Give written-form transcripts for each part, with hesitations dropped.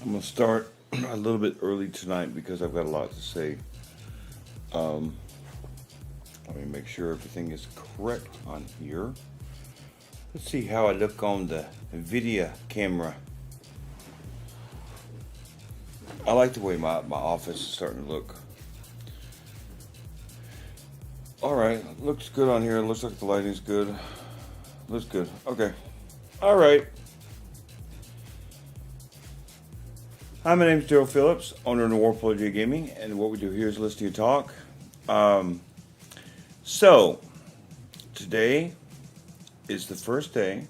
I'm going to start a little bit early tonight because I've got a lot to say. Um, Let me make sure everything is correct on here. Let's see how I look on the video camera. I like the way my office is starting to look. Alright, looks good on here. Looks like the lighting's good. Looks good. Okay. Alright. Hi, my name is Daryl Phillips, owner of Warpole J Gaming, and what we do here is listen to you talk. So, today is the first day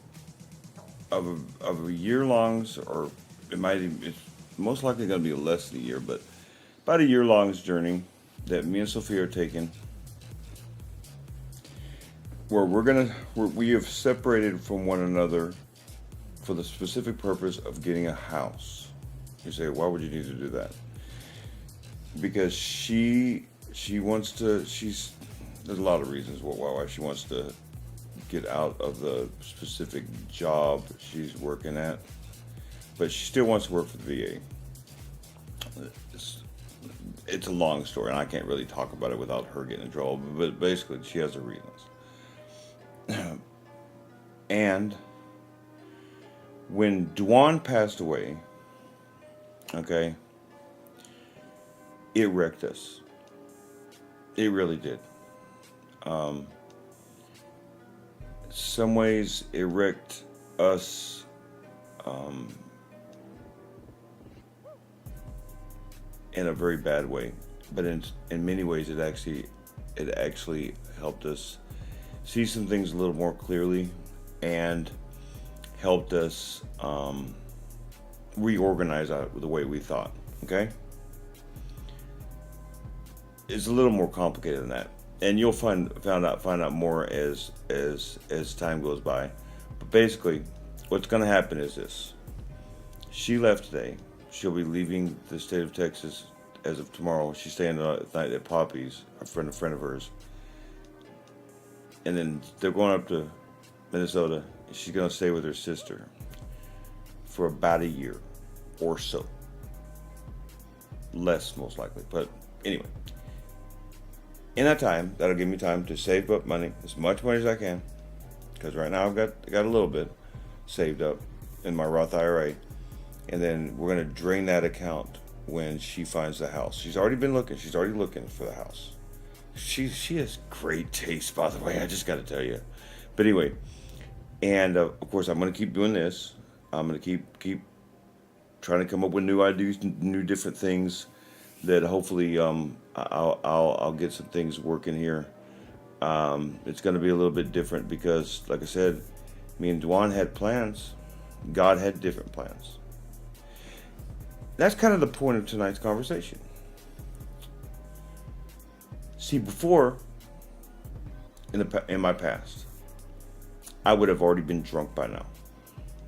of a year-long, or it's most likely going to be less than a year, but about a year-long journey that me and Sophia are taking, where we have separated from one another for the specific purpose of getting a house. You say, why would you need to do that? Because she wants to. There's a lot of reasons why she wants to get out of the specific job she's working at, but she still wants to work for the VA. It's a long story, and I can't really talk about it without her getting in trouble. But basically, she has her reasons. And when Dwan passed away, okay, it wrecked us. It really did. Some ways it wrecked us in a very bad way, but in many ways it actually helped us see some things a little more clearly and helped us reorganize the way we thought. Okay, it's a little more complicated than that, and you'll find out more as time goes by. But basically, what's going to happen is this: she left today. She'll be leaving the state of Texas as of tomorrow. She's staying the night at Poppy's, a friend of hers, and then they're going up to Minnesota. She's going to stay with her sister for about a year or so. Less, most likely. But anyway, in that time, that'll give me time to save up money, as much money as I can, because right now I've got a little bit saved up in my Roth IRA, and then we're going to drain that account when she finds the house. She's already been looking. She's already looking for the house. She has great taste, by the way. I just got to tell you. But anyway, and of course, I'm going to keep doing this. I'm going to keep trying to come up with new ideas, new different things that hopefully I'll get some things working here. It's going to be a little bit different because, like I said, me and Dwan had plans. God had different plans. That's kind of the point of tonight's conversation. See, before, in my past, I would have already been drunk by now.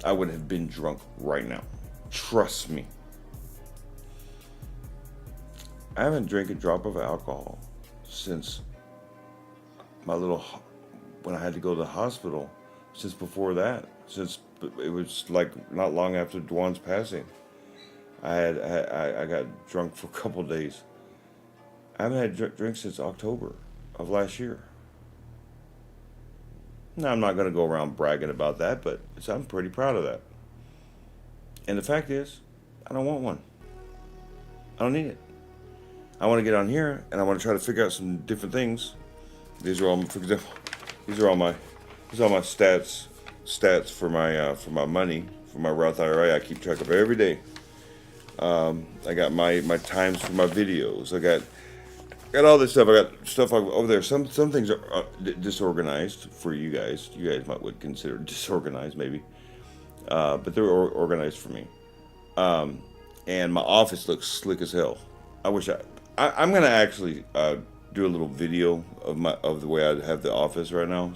I would have been drunk right now. Trust me. I haven't drank a drop of alcohol since when I had to go to the hospital. Since before that, since it was like not long after Dwan's passing, I got drunk for a couple of days. I haven't had drink since October of last year. Now, I'm not going to go around bragging about that, but I'm pretty proud of that. And the fact is, I don't want one. I don't need it. I want to get on here, and I want to try to figure out some different things. These are all, for example, these are all my stats for my money, for my Roth IRA. I keep track of every day. I got my times for my videos. I got all this stuff. I got stuff over there. Some things are disorganized for you guys. You guys would consider disorganized, maybe, but they're organized for me. And my office looks slick as hell. I wish I'm gonna actually do a little video of the way I have the office right now.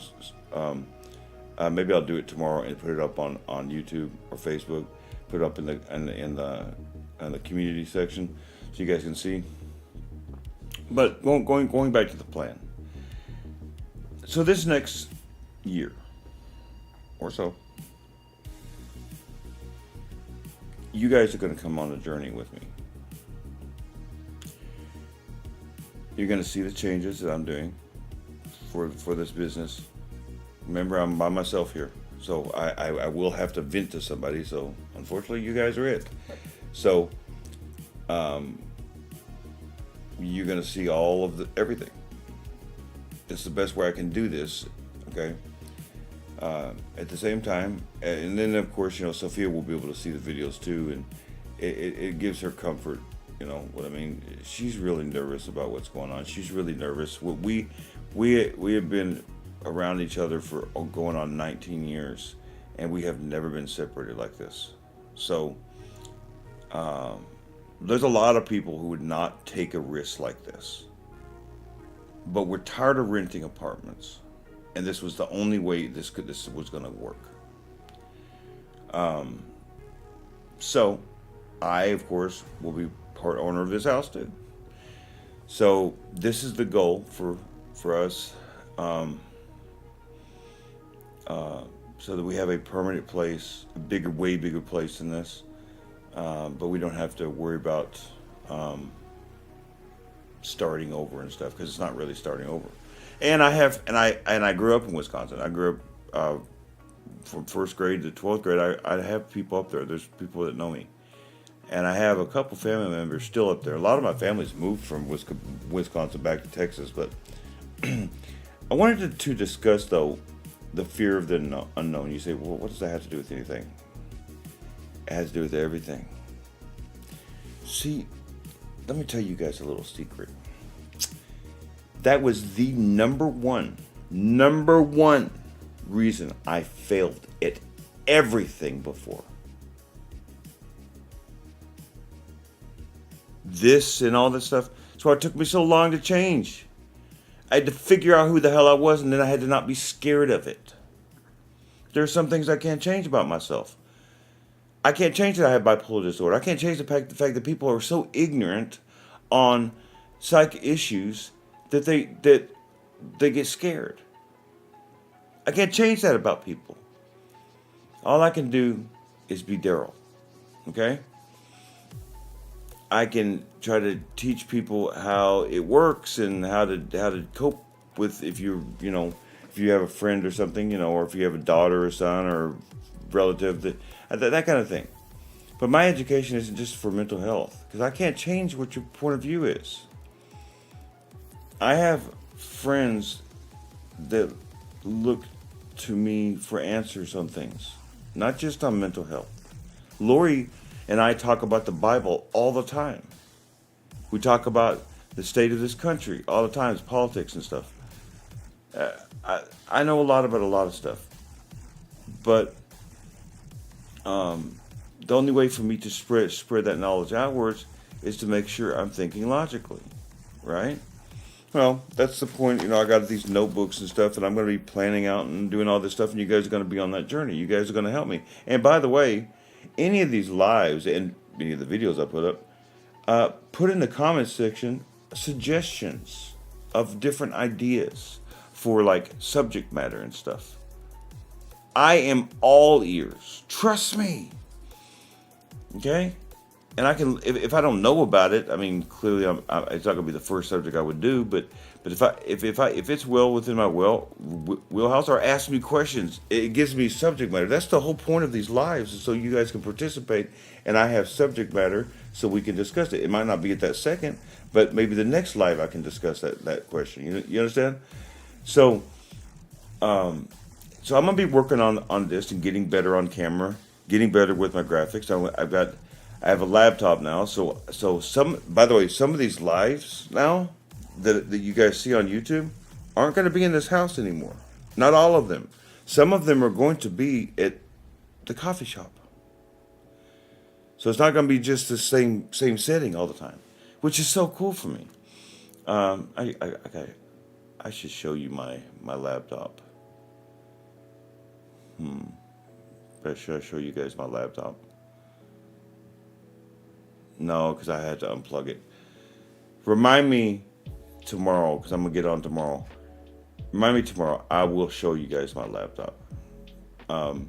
Maybe I'll do it tomorrow and put it up on YouTube or Facebook. Put it up in the community section so you guys can see. But going back to the plan. So this next year or so, you guys are going to come on a journey with me. You're going to see the changes that I'm doing for this business. Remember, I'm by myself here, so I will have to vent to somebody. So unfortunately, you guys are it. So you're going to see all of everything. It's the best way I can do this. Okay. At the same time, and then of course, Sophia will be able to see the videos too, and it gives her comfort. You know what I mean? She's really nervous about what's going on. She's really nervous. We have been around each other for going on 19 years, and we have never been separated like this. So there's a lot of people who would not take a risk like this, but we're tired of renting apartments, and this was the only way this was going to work. So I, of course, will be part owner of this house too. So this is the goal for us, so that we have a permanent place, a bigger, way bigger place than this. But we don't have to worry about starting over and stuff, because it's not really starting over. And I grew up in Wisconsin. I grew up from first grade to 12th grade. I have people up there. There's people that know me. And I have a couple family members still up there. A lot of my family's moved from Wisconsin back to Texas. But I wanted to discuss, though, the fear of the unknown. You say, well, what does that have to do with anything? It has to do with everything. See, let me tell you guys a little secret. That was the number one reason I failed at everything before. This and all this stuff. That's why it took me so long to change. I had to figure out who the hell I was, and then I had to not be scared of it. There are some things I can't change about myself. I can't change that I have bipolar disorder. I can't change the fact that people are so ignorant on psych issues that they get scared. I can't change that about people. All I can do is be Daryl. Okay? I can try to teach people how it works and how to cope with if you have a friend or something, or if you have a daughter or son or relative, that kind of thing. But my education isn't just for mental health, because I can't change what your point of view is. I have friends that look to me for answers on things, not just on mental health. Lori and I talk about the Bible all the time. We talk about the state of this country all the time, politics and stuff. I know a lot about a lot of stuff, but the only way for me to spread that knowledge outwards is to make sure I'm thinking logically, right? Well, that's the point. I got these notebooks and stuff, and I'm going to be planning out and doing all this stuff, and you guys are going to be on that journey. You guys are going to help me. And by the way, any of these lives and any of the videos I put up, put in the comments section suggestions of different ideas for like subject matter and stuff. I am all ears. Trust me. Okay? And I can, if I don't know about it, I mean, clearly it's not going to be the first subject I would do, but if it's well within my wheelhouse, or ask me questions, it gives me subject matter. That's the whole point of these lives, is so you guys can participate, and I have subject matter so we can discuss it. It might not be at that second, but maybe the next live I can discuss that question. You understand? So I'm gonna be working on this and getting better on camera, getting better with my graphics. I have a laptop now, so by the way, some of these lives now that you guys see on YouTube aren't going to be in this house anymore. Not all of them. Some of them are going to be at the coffee shop. So it's not going to be just the same setting all the time, which is so cool for me. I should show you my laptop. Should I show you guys my laptop? No, because I had to unplug it. Remind me tomorrow, because I'm going to get on tomorrow. Remind me tomorrow. I will show you guys my laptop. But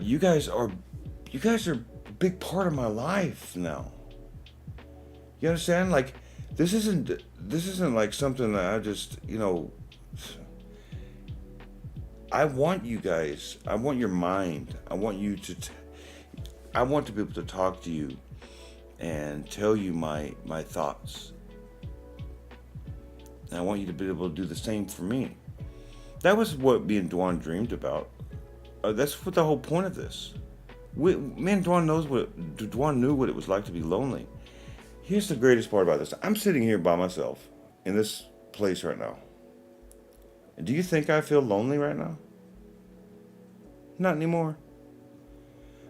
you guys are big part of my life now. You understand? Like, this isn't like something that I just, I want you guys, I want your mind, I want you to, I want to be able to talk to you and tell you my thoughts. And I want you to be able to do the same for me. That was what me and Dwan dreamed about. That's what the whole point of this. Me and Dwan knew what it was like to be lonely. Here's the greatest part about this. I'm sitting here by myself in this place right now. And do you think I feel lonely right now? Not anymore.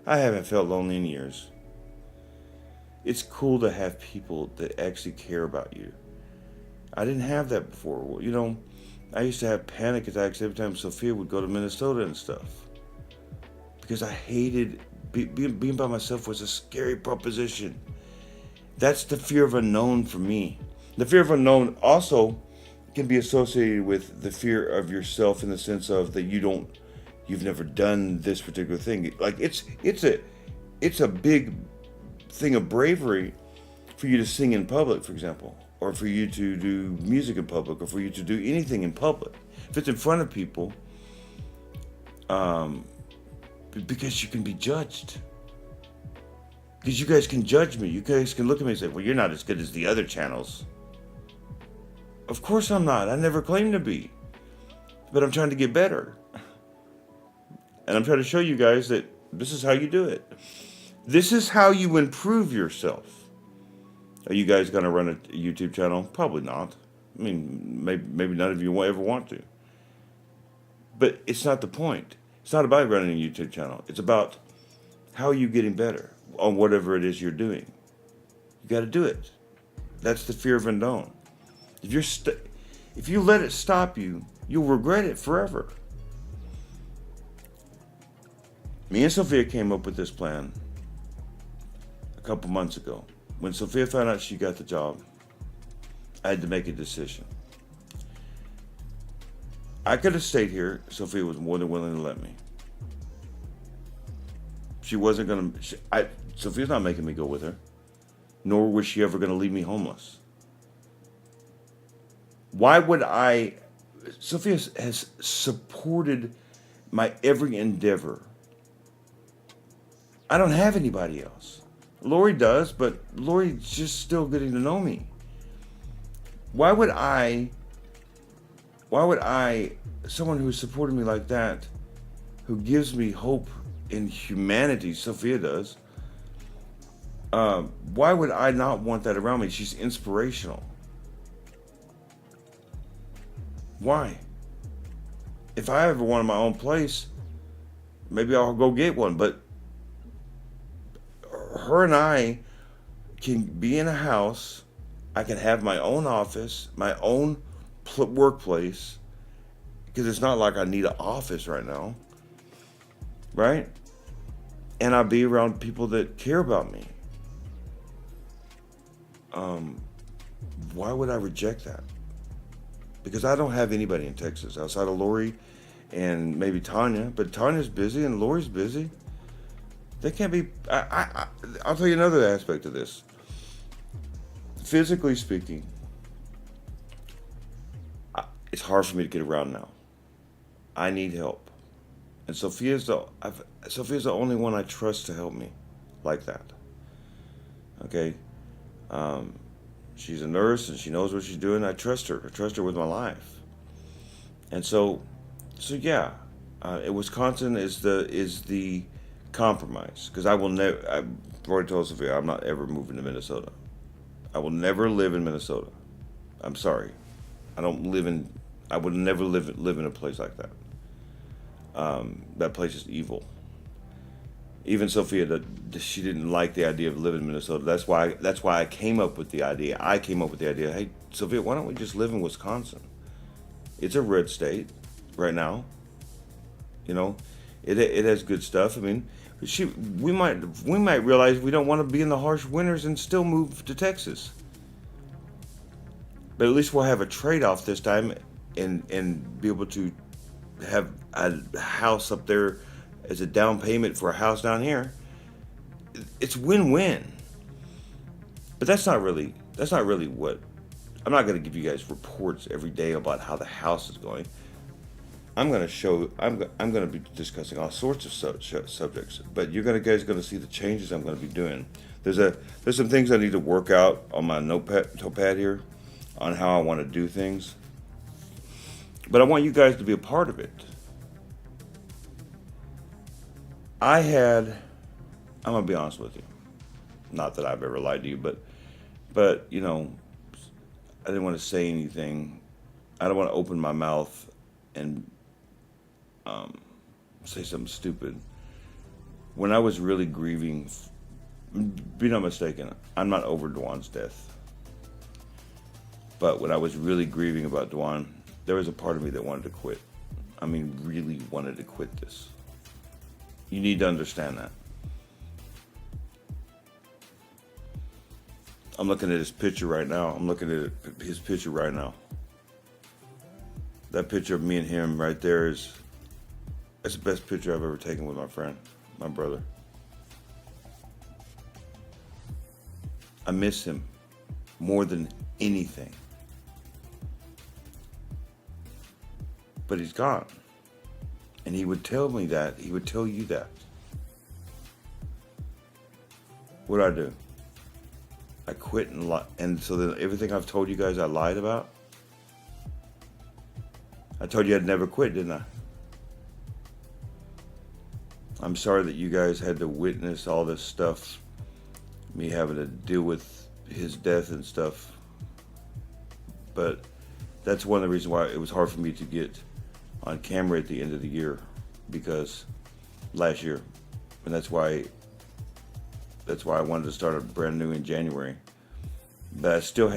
I haven't felt lonely in years. It's cool to have people that actually care about you. I didn't have that before. I used to have panic attacks every time Sophia would go to Minnesota and stuff. Because I hated being by myself was a scary proposition. That's the fear of unknown for me. The fear of unknown also can be associated with the fear of yourself in the sense of that you've never done this particular thing. Like it's a big thing of bravery for you to sing in public, for example, or for you to do music in public, or for you to do anything in public. If it's in front of people, because you can be judged. Because you guys can judge me. You guys can look at me and say, well, you're not as good as the other channels. Of course I'm not. I never claimed to be. But I'm trying to get better. And I'm trying to show you guys that this is how you do it. This is how you improve yourself. Are you guys going to run a YouTube channel? Probably not. I mean, maybe none of you will ever want to. But it's not the point. It's not about running a YouTube channel. It's about how are you getting better on whatever it is you're doing. You got to do it. That's the fear of unknown. If you let it stop you, you'll regret it forever. Me and Sophia came up with this plan a couple months ago. When Sophia found out she got the job, I had to make a decision. I could have stayed here. Sophia was more than willing to let me. She wasn't going to... Sophia's not making me go with her. Nor was she ever going to leave me homeless. Why would I... Sophia has supported my every endeavor. I don't have anybody else. Lori does, but Lori's just still getting to know me. Why would I, someone who supported me like that, who gives me hope in humanity, Sophia does, why would I not want that around me? She's inspirational. Why? If I ever wanted my own place, maybe I'll go get one, but her and I can be in a house. I can have my own office, my own workplace, because it's not like I need an office right now, right? And I'll be around people that care about me. Why would I reject that? Because I don't have anybody in Texas outside of Lori and maybe Tanya, but Tanya's busy and Lori's busy. They can't be... I'll tell you another aspect of this. Physically speaking, it's hard for me to get around now. I need help. And Sophia's the only one I trust to help me like that. Okay? She's a nurse and she knows what she's doing. I trust her. I trust her with my life. And so yeah, Wisconsin is the compromise, because I will never. I've already told Sophia I'm not ever moving to Minnesota. I will never live in Minnesota. I'm sorry. I would never live in a place like that. That place is evil. Even Sophia, she didn't like the idea of living in Minnesota. That's why I came up with the idea. Hey, Sophia, why don't we just live in Wisconsin? It's a red state right now. It has good stuff. I mean, we might realize we don't want to be in the harsh winters and still move to Texas. But at least we'll have a trade-off this time and be able to have a house up there as a down payment for a house down here. it's win-win. But that's not really what. I'm not going to give you guys reports every day about how the house is going. I'm going to show. I'm going to be discussing all sorts of subjects. But you guys going to see the changes I'm going to be doing. There's some things I need to work out on my notepad here, on how I want to do things. But I want you guys to be a part of it. I'm going to be honest with you. Not that I've ever lied to you, but you know, I didn't want to say anything. I don't want to open my mouth and say something stupid. When I was really grieving, be not mistaken, I'm not over Dwan's death. But when I was really grieving about Dwan, there was a part of me that wanted to quit. I mean, really wanted to quit this. You need to understand that. I'm looking at his picture right now. That picture of me and him right there that's the best picture I've ever taken with my friend, my brother. I miss him more than anything. But he's gone. And he would tell me that. He would tell you that. What'd I do? I quit and so then everything I've told you guys I lied about? I told you I'd never quit, didn't I? I'm sorry that you guys had to witness all this stuff, me having to deal with his death and stuff. But that's one of the reasons why it was hard for me to get on camera at the end of the year, because last year, and that's why I wanted to start a brand new in January. But I still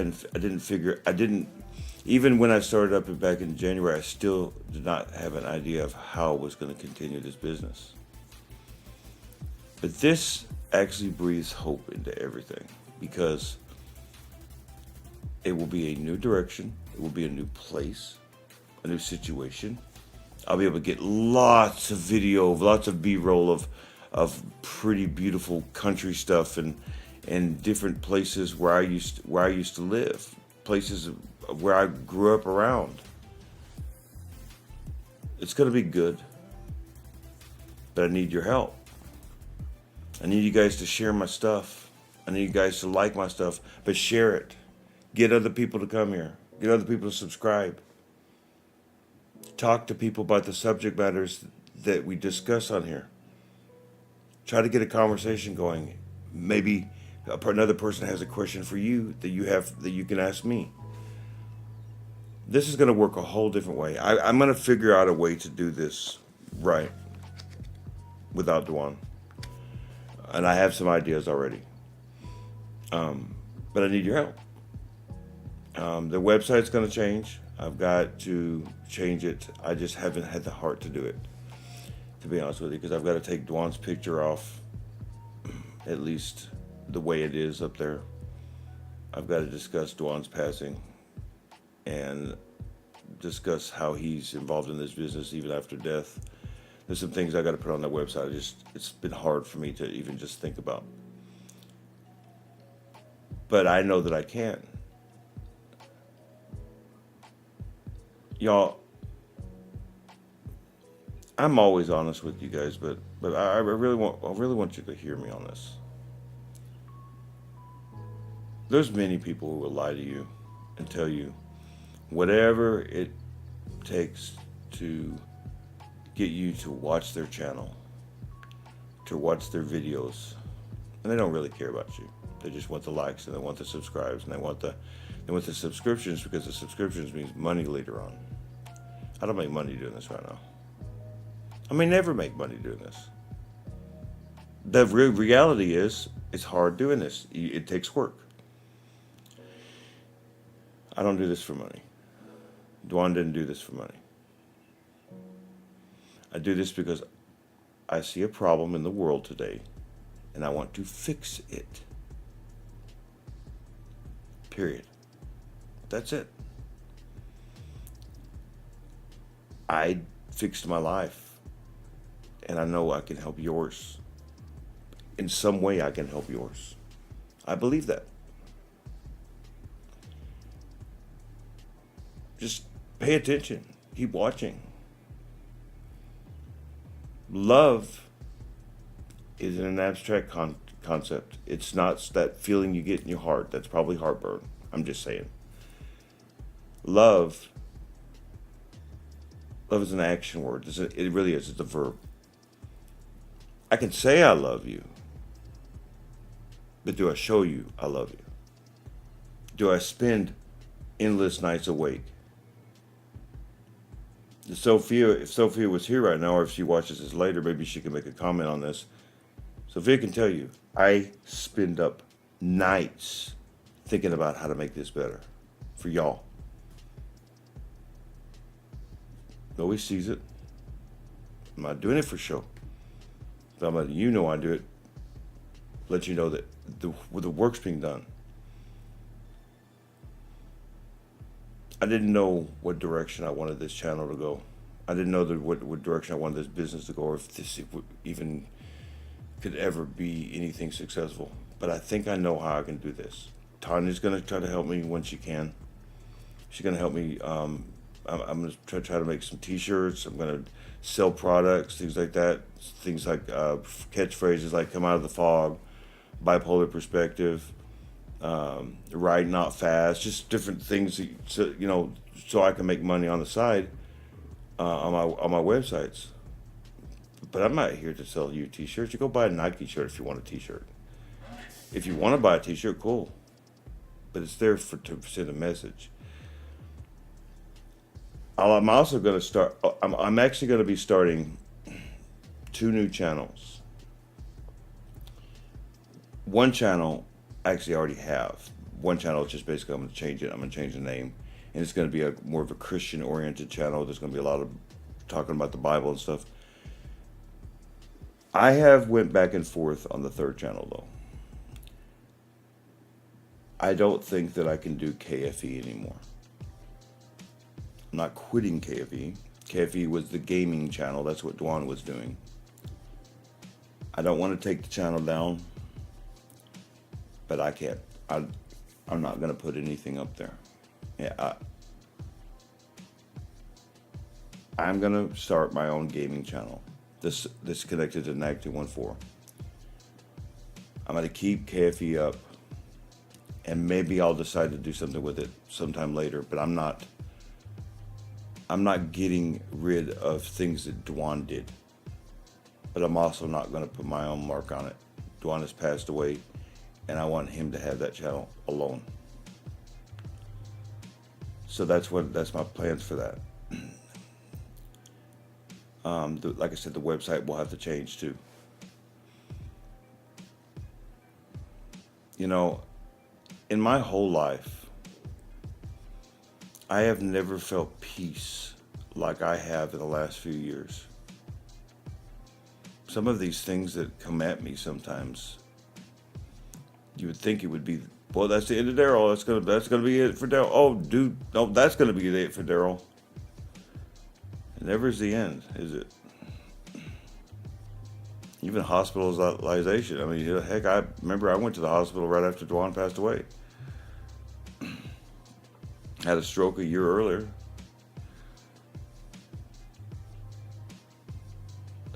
even when I started up back in January, I still did not have an idea of how I was going to continue this business. But this actually breathes hope into everything, because it will be a new direction. It will be a new place, a new situation. I'll be able to get lots of video, lots of B-roll of pretty beautiful country stuff and different places where I used to live, places where I grew up around. It's going to be good, but I need your help. I need you guys to share my stuff. I need you guys to like my stuff, but share it. Get other people to come here. Get other people to subscribe. Talk to people about the subject matters that we discuss on here. Try to get a conversation going. Maybe another person has a question for you that you can ask me. This is going to work a whole different way. I'm going to figure out a way to do this right without Dwan. And I have some ideas already. But I need your help. The website's going to change. I've got to change it. I just haven't had the heart to do it, to be honest with you, because I've got to take Dwan's picture off, at least the way it is up there. I've got to discuss Dwan's passing and discuss how he's involved in this business even after death. There's some things I got to put on that website. It's been hard for me to even just think about. But I know that I can. Y'all, I'm always honest with you guys, but I really want you to hear me on this. There's many people who will lie to you and tell you whatever it takes to get you to watch their channel, to watch their videos, and they don't really care about you. They just want the likes and they want the subscribes and they want the subscriptions, because the subscriptions means money later on. I don't make money doing this right now. I may never make money doing this. The reality is, it's hard doing this. It takes work. I don't do this for money. Dwan didn't do this for money. I do this because I see a problem in the world today, and I want to fix it. Period. That's it. I fixed my life, and I know I can help yours. in some way I can help yours. I believe that. Just pay attention. Keep watching. Love is an abstract concept. It's not that feeling you get in your heart. That's probably heartburn. I'm just saying. Love is an action word. It really is. It's a verb. I can say I love you, but do I show you I love you? Do I spend endless nights awake? If Sophia was here right now, or if she watches this later, maybe she can make a comment on this. Sophia can tell you, I spend up nights thinking about how to make this better for y'all. Nobody sees it. I'm not doing it for show. But I'm letting you know I do it. Let you know that the work's being done. I didn't know what direction I wanted this channel to go. I didn't know what direction I wanted this business to go, or if this even could ever be anything successful. But I think I know how I can do this. Tanya's going to try to help me when she can. She's going to help me. I'm going to try to make some t-shirts. I'm going to sell products, things like that. Things like catchphrases like "come out of the fog," "bipolar perspective," "right, not fast," just different things, so I can make money on the side on my websites. But I'm not here to sell you t-shirts. You go buy a Nike shirt if you want a t-shirt. If you want to buy a t-shirt, cool. But it's there to send a message. I'm also going to start. I'm actually going to be starting 2 new channels. One channel I actually already have. One channel is just basically I'm going to change it. I'm going to change the name, and it's going to be more of a Christian-oriented channel. There's going to be a lot of talking about the Bible and stuff. I have went back and forth on the 3rd channel though. I don't think that I can do KFE anymore. I'm not quitting KFE. KFE was the gaming channel. That's what Dwan was doing. I don't want to take the channel down, but I can't. I'm not going to put anything up there. Yeah, I'm going to start my own gaming channel. This connected to NAG 214. I'm going to keep KFE up, and maybe I'll decide to do something with it sometime later, but I'm not getting rid of things that Dwan did. But I'm also not going to put my own mark on it. Dwan has passed away, and I want him to have that channel alone. So that's my plans for that. Like I said, the website will have to change too. In my whole life, I have never felt peace like I have in the last few years. Some of these things that come at me sometimes, you would think it would be, well, that's the end of Daryl. That's gonna be it for Daryl. Oh, dude, no, that's gonna be it for Daryl. It never is the end, is it? Even hospitalization. I mean, heck, I remember I went to the hospital right after Dwan passed away. Had a stroke a year earlier.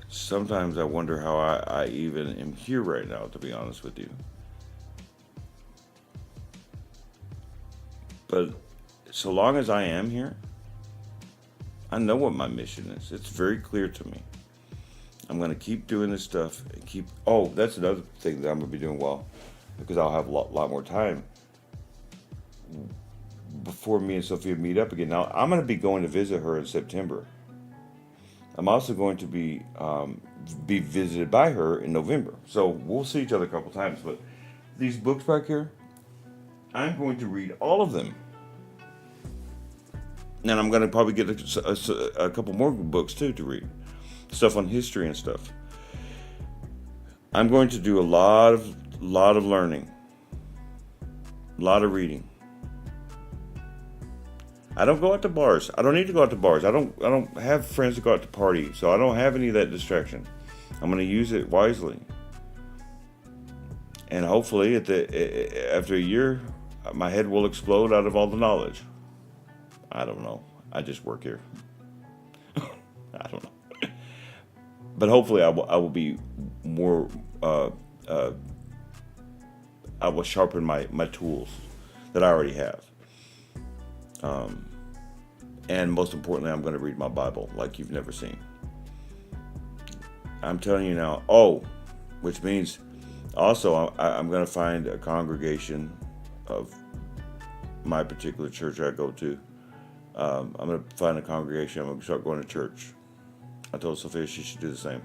Sometimes I wonder how I even am here right now, to be honest with you. But so long as I am here, I know what my mission is. It's very clear to me. I'm going to keep doing this stuff and that's another thing that I'm going to be doing well, because I'll have a lot more time before me and Sophia meet up again. Now, I'm going to be going to visit her in September. I'm also going to be visited by her in November. So we'll see each other a couple times. But these books back here, I'm going to read all of them. And I'm going to probably get a couple more books too to read. Stuff on history and stuff. I'm going to do a lot of learning. A lot of reading. I don't go out to bars. I don't need to go out to bars. I don't have friends that go out to party, so I don't have any of that distraction. I'm going to use it wisely. And hopefully, after a year, my head will explode out of all the knowledge. I don't know. I just work here. I don't know. But hopefully, I will be more. I will sharpen my tools that I already have. And most importantly, I'm going to read my Bible like you've never seen. I'm telling you now. Oh, which means also I'm going to find a congregation of my particular church I go to. I'm going to find a congregation. I'm going to start going to church. I told Sophia she should do the same.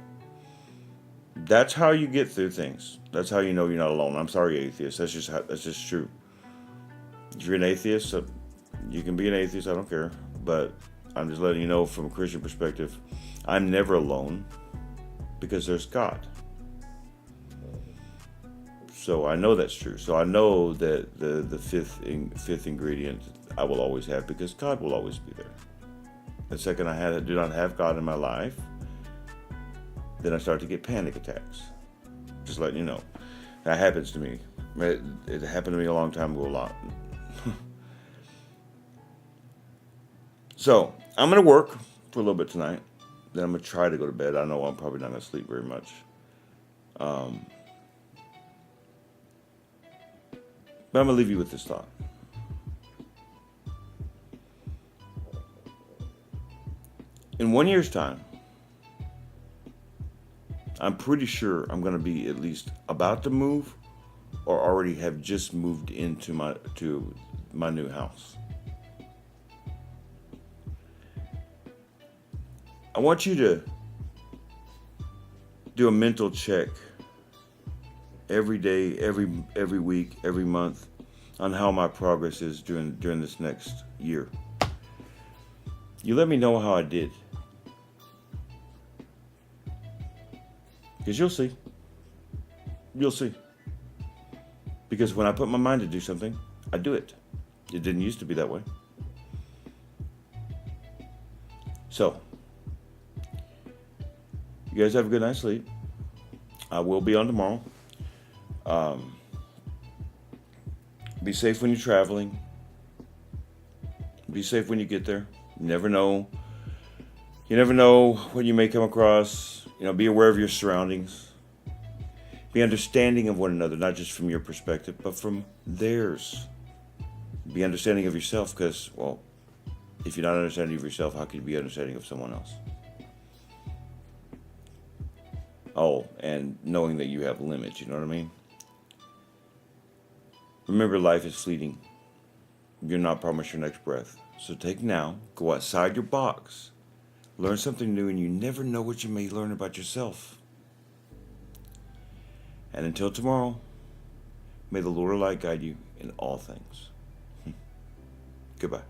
That's how you get through things. That's how you know you're not alone. I'm sorry, atheist. That's just true. If you're an atheist, you can be an atheist. I don't care. But I'm just letting you know from a Christian perspective, I'm never alone because there's God. So I know that's true. So I know that the fifth ingredient I will always have because God will always be there. The second I do not have God in my life, then I start to get panic attacks. Just letting you know. That happens to me. It happened to me a long time ago a lot. So, I'm going to work for a little bit tonight. Then I'm going to try to go to bed. I know I'm probably not going to sleep very much. But I'm going to leave you with this thought. In 1 year's time, I'm pretty sure I'm going to be at least about to move or already have just moved into my new house. I want you to do a mental check every day, every week, every month on how my progress is during this next year. You let me know how I did. Because you'll see. You'll see. Because when I put my mind to do something, I do it. It didn't used to be that way. So, you guys have a good night's sleep. I will be on tomorrow. Be safe when you're traveling. Be safe when you get there. You never know. You never know what you may come across. Be aware of your surroundings. Be understanding of one another, not just from your perspective, but from theirs. Be understanding of yourself, because, well, if you're not understanding of yourself, how can you be understanding of someone else? Oh, and knowing that you have limits, you know what I mean? Remember, life is fleeting. You're not promised your next breath. So take now, go outside your box, learn something new, and you never know what you may learn about yourself. And until tomorrow, may the Lord of Light guide you in all things. Goodbye.